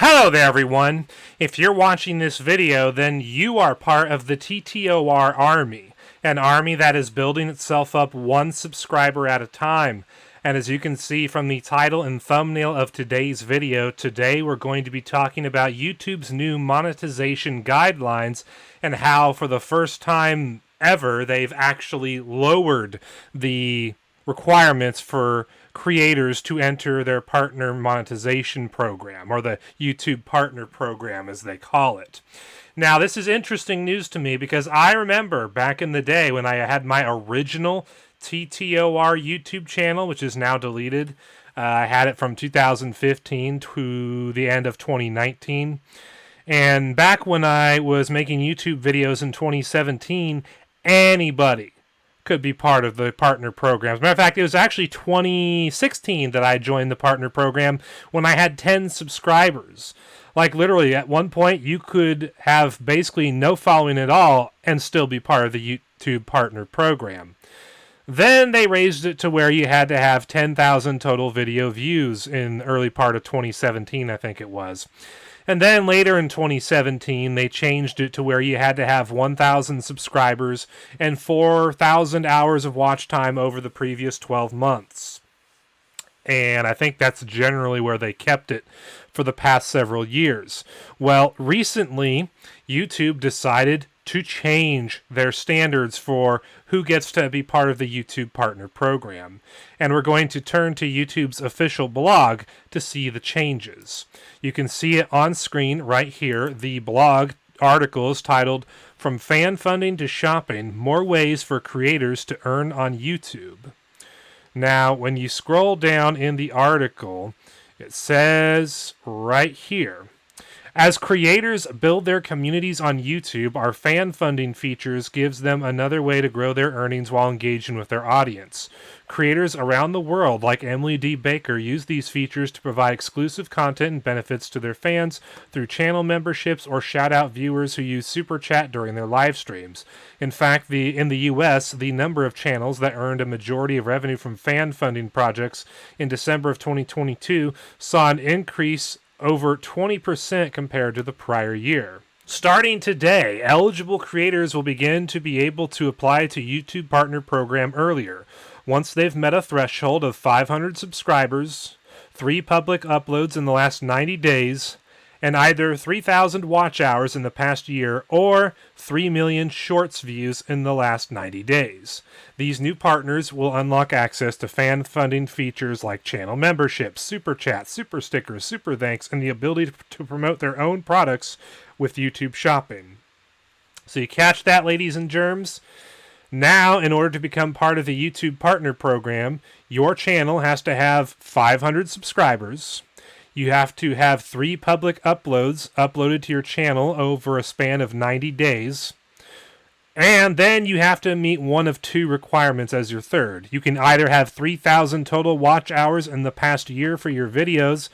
Hello there, everyone. If you're watching this video, then you are part of the TTOR Army, an army that is building itself up one subscriber at a time. And as you can see from the title and thumbnail of today's video, today we're going to be talking about YouTube's new monetization guidelines and how, for the first time ever, they've actually lowered the requirements for creators to enter their partner monetization program, or the YouTube partner program as they call it. Now, this is interesting news to me because I remember back in the day when I had my original TTOR YouTube channel, which is now deleted. I had it from 2015 to the end of 2019. And back when I was making YouTube videos in 2017, anybody could be part of the partner program. As a matter of fact, it was actually 2016 that I joined the partner program when I had 10 subscribers. Like, literally, at one point, you could have basically no following at all and still be part of the YouTube partner program. Then they raised it to where you had to have 10,000 total video views in the early part of 2017, I think it was. And then later in 2017, they changed it to where you had to have 1,000 subscribers and 4,000 hours of watch time over the previous 12 months. And I think that's generally where they kept it for the past several years. Well, recently, YouTube decided to change their standards for who gets to be part of the YouTube Partner Program. And we're going to turn to YouTube's official blog to see the changes. You can see it on screen right here. The blog article is titled, "From Fan Funding to Shopping, More Ways for Creators to Earn on YouTube." Now, when you scroll down in the article, it says right here, "As creators build their communities on YouTube, our fan funding features gives them another way to grow their earnings while engaging with their audience. Creators around the world like Emily D. Baker use these features to provide exclusive content and benefits to their fans through channel memberships or shout-out viewers who use Super Chat during their live streams. In fact, in the U.S., the number of channels that earned a majority of revenue from fan funding projects in December of 2022 saw an increase over 20% compared to the prior year. Starting today, eligible creators will begin to be able to apply to YouTube Partner Program earlier, once they've met a threshold of 500 subscribers, 3 public uploads in the last 90 days, and either 3,000 watch hours in the past year or 3 million shorts views in the last 90 days. These new partners will unlock access to fan funding features like channel memberships, super chats, super stickers, super thanks, and the ability to promote their own products with YouTube Shopping." So you catch that, ladies and germs? Now, in order to become part of the YouTube Partner Program, your channel has to have 500 subscribers. You have to have 3 public uploads uploaded to your channel over a span of 90 days. And then you have to meet one of 2 requirements as your third. You can either have 3,000 total watch hours in the past year for your videos,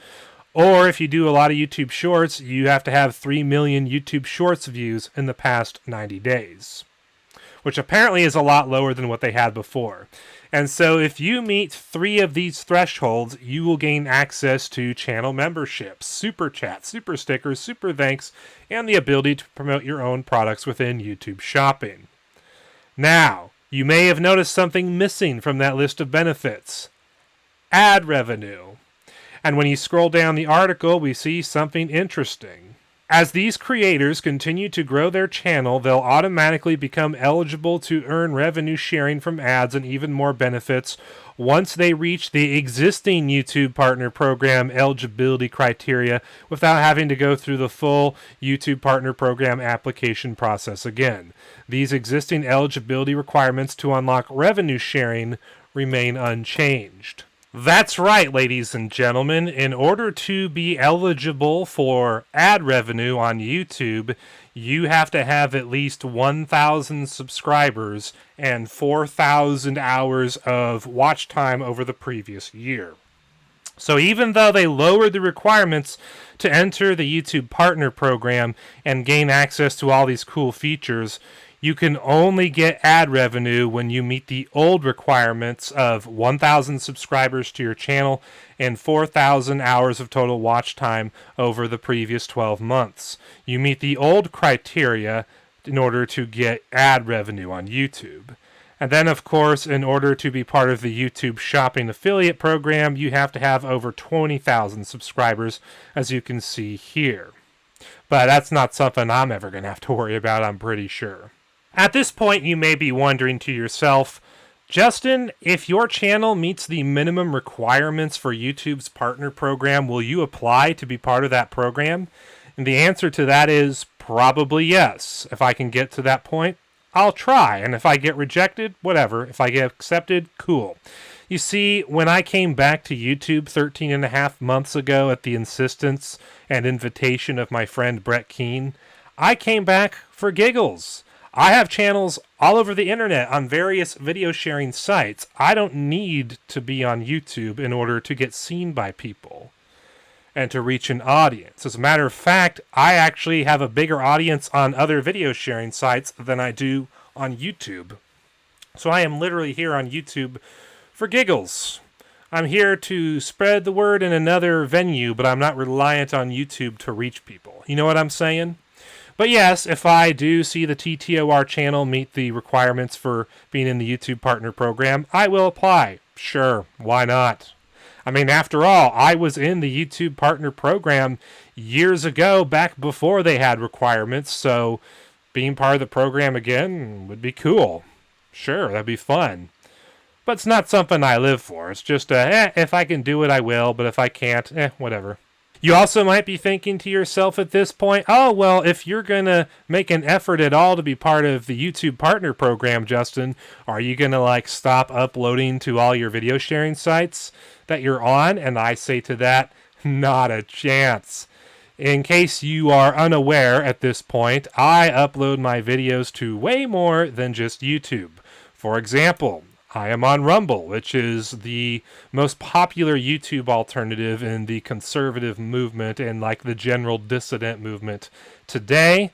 or if you do a lot of YouTube Shorts, you have to have 3 million YouTube Shorts views in the past 90 days. Which apparently is a lot lower than what they had before. And so if you meet 3 of these thresholds, you will gain access to channel memberships, super chats, super stickers, super thanks, and the ability to promote your own products within YouTube Shopping. Now, you may have noticed something missing from that list of benefits: ad revenue. And when you scroll down the article, we see something interesting. As these creators continue to grow their channel, they'll automatically become eligible to earn revenue sharing from ads and even more benefits once they reach the existing YouTube Partner Program eligibility criteria without having to go through the full YouTube Partner Program application process again. These existing eligibility requirements to unlock revenue sharing remain unchanged. That's right, ladies and gentlemen. In order to be eligible for ad revenue on YouTube, you have to have at least 1,000 subscribers and 4,000 hours of watch time over the previous year. So even though they lowered the requirements to enter the YouTube Partner Program and gain access to all these cool features, You can only get ad revenue when you meet the old requirements of 1,000 subscribers to your channel and 4,000 hours of total watch time over the previous 12 months. You meet the old criteria in order to get ad revenue on YouTube. And then, of course, in order to be part of the YouTube Shopping Affiliate Program, you have to have over 20,000 subscribers, as you can see here. But that's not something I'm ever going to have to worry about, I'm pretty sure. At this point, you may be wondering to yourself, Justin, if your channel meets the minimum requirements for YouTube's partner program, will you apply to be part of that program? And the answer to that is probably yes. If I can get to that point, I'll try. And if I get rejected, whatever. If I get accepted, cool. You see, when I came back to YouTube 13 and a half months ago at the insistence and invitation of my friend Brett Keane, I came back for giggles. I have channels all over the internet on various video sharing sites. I don't need to be on YouTube in order to get seen by people and to reach an audience. As a matter of fact, I actually have a bigger audience on other video sharing sites than I do on YouTube. So I am literally here on YouTube for giggles. I'm here to spread the word in another venue, but I'm not reliant on YouTube to reach people. You know what I'm saying? But yes, if I do see the TTOR channel meet the requirements for being in the YouTube Partner Program, I will apply. Sure, why not? I mean, after all, I was in the YouTube Partner Program years ago, back before they had requirements, so being part of the program again would be cool. Sure, that'd be fun. But it's not something I live for. It's just, if I can do it, I will, but if I can't, whatever. You also might be thinking to yourself at this point, oh, well, if you're going to make an effort at all to be part of the YouTube Partner Program, Justin, are you going to, stop uploading to all your video sharing sites that you're on? And I say to that, not a chance. In case you are unaware at this point, I upload my videos to way more than just YouTube. For example, I am on Rumble, which is the most popular YouTube alternative in the conservative movement and the general dissident movement today.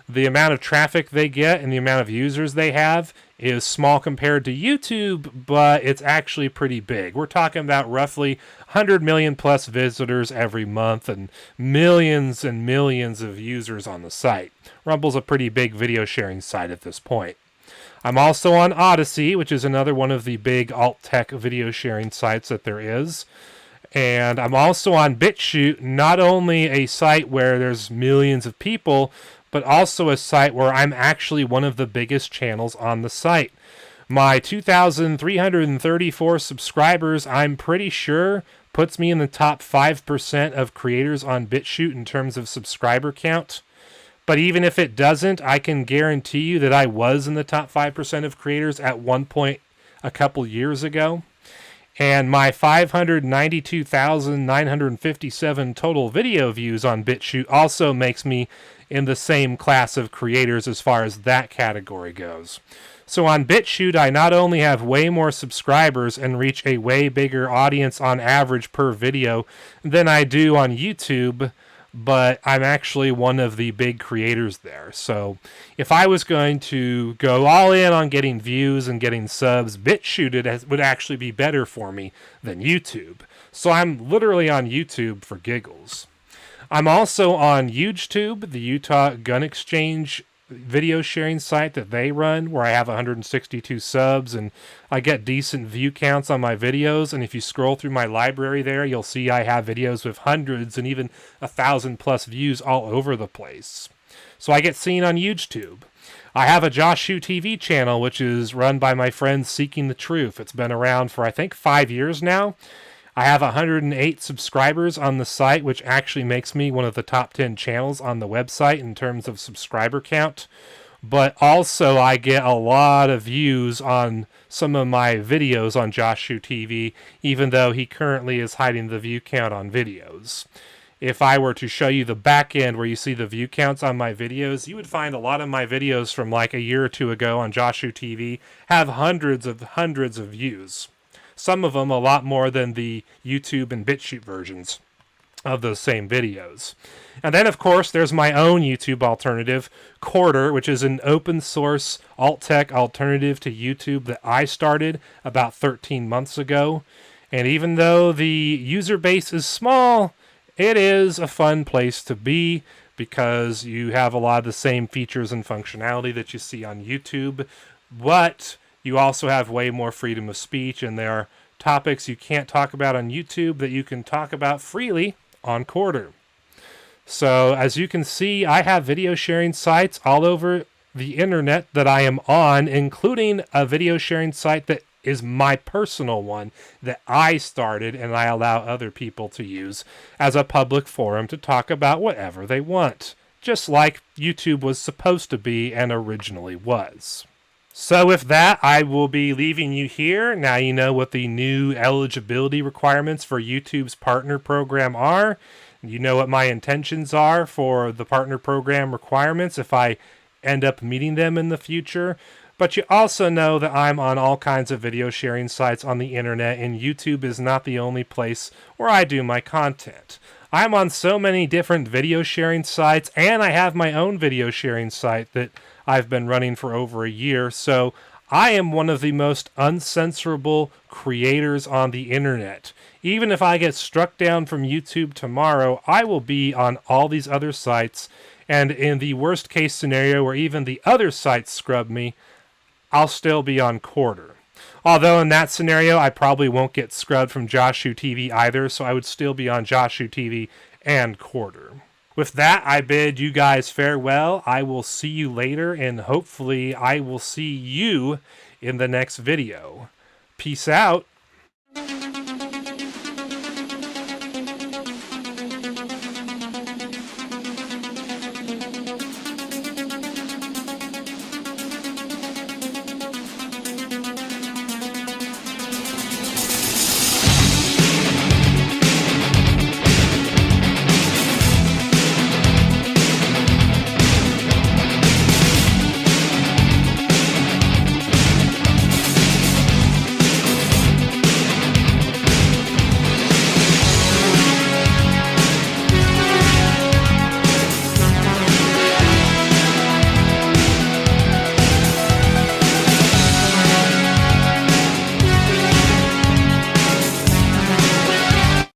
The amount of traffic they get and the amount of users they have is small compared to YouTube, but it's actually pretty big. We're talking about roughly 100 million plus visitors every month and millions of users on the site. Rumble's a pretty big video sharing site at this point. I'm also on Odyssey, which is another one of the big alt-tech video sharing sites that there is. And I'm also on BitChute, not only a site where there's millions of people, but also a site where I'm actually one of the biggest channels on the site. My 2,334 subscribers, I'm pretty sure, puts me in the top 5% of creators on BitChute in terms of subscriber count. But even if it doesn't, I can guarantee you that I was in the top 5% of creators at one point a couple years ago. And my 592,957 total video views on BitChute also makes me in the same class of creators as far as that category goes. So on BitChute, I not only have way more subscribers and reach a way bigger audience on average per video than I do on YouTube, but I'm actually one of the big creators there. So if I was going to go all in on getting views and getting subs, BitChute would actually be better for me than YouTube. So I'm literally on YouTube for giggles. I'm also on YouTube, the Utah Gun Exchange video sharing site that they run, where I have 162 subs and I get decent view counts on my videos. And if you scroll through my library there, you'll see I have videos with hundreds and even 1,000 plus views all over the place. So I get seen on YouTube. I have a Josh Hugh TV channel, which is run by my friend Seeking the Truth. It's been around for, I think, 5 years now. I have 108 subscribers on the site, which actually makes me one of the top 10 channels on the website in terms of subscriber count. But also I get a lot of views on some of my videos on Josh Hugh TV, even though he currently is hiding the view count on videos. If I were to show you the back end where you see the view counts on my videos, you would find a lot of my videos from a year or two ago on Josh Hugh TV have hundreds of views. Some of them a lot more than the YouTube and BitChute versions. of those same videos. And then, of course, there's my own YouTube alternative, Quarter, which is an open source alt tech alternative to YouTube that I started about 13 months ago. And even though the user base is small, it is a fun place to be because you have a lot of the same features and functionality that you see on YouTube, but you also have way more freedom of speech, and there are topics you can't talk about on YouTube that you can talk about freely on Quarter. So as you can see, I have video sharing sites all over the internet that I am on, including a video sharing site that is my personal one that I started and I allow other people to use as a public forum to talk about whatever they want, just like YouTube was supposed to be and originally was. So with that, I will be leaving you here. Now you know what the new eligibility requirements for YouTube's partner program are. You know what my intentions are for the partner program requirements if I end up meeting them in the future. But you also know that I'm on all kinds of video sharing sites on the internet, and YouTube is not the only place where I do my content. I'm on so many different video sharing sites, and I have my own video sharing site that I've been running for over a year, so I am one of the most uncensorable creators on the internet. Even if I get struck down from YouTube tomorrow, I will be on all these other sites, and in the worst case scenario where even the other sites scrub me, I'll still be on Quarter. Although in that scenario, I probably won't get scrubbed from Joshu TV either, so I would still be on Joshu TV and Quarter. With that, I bid you guys farewell. I will see you later, and hopefully I will see you in the next video. Peace out.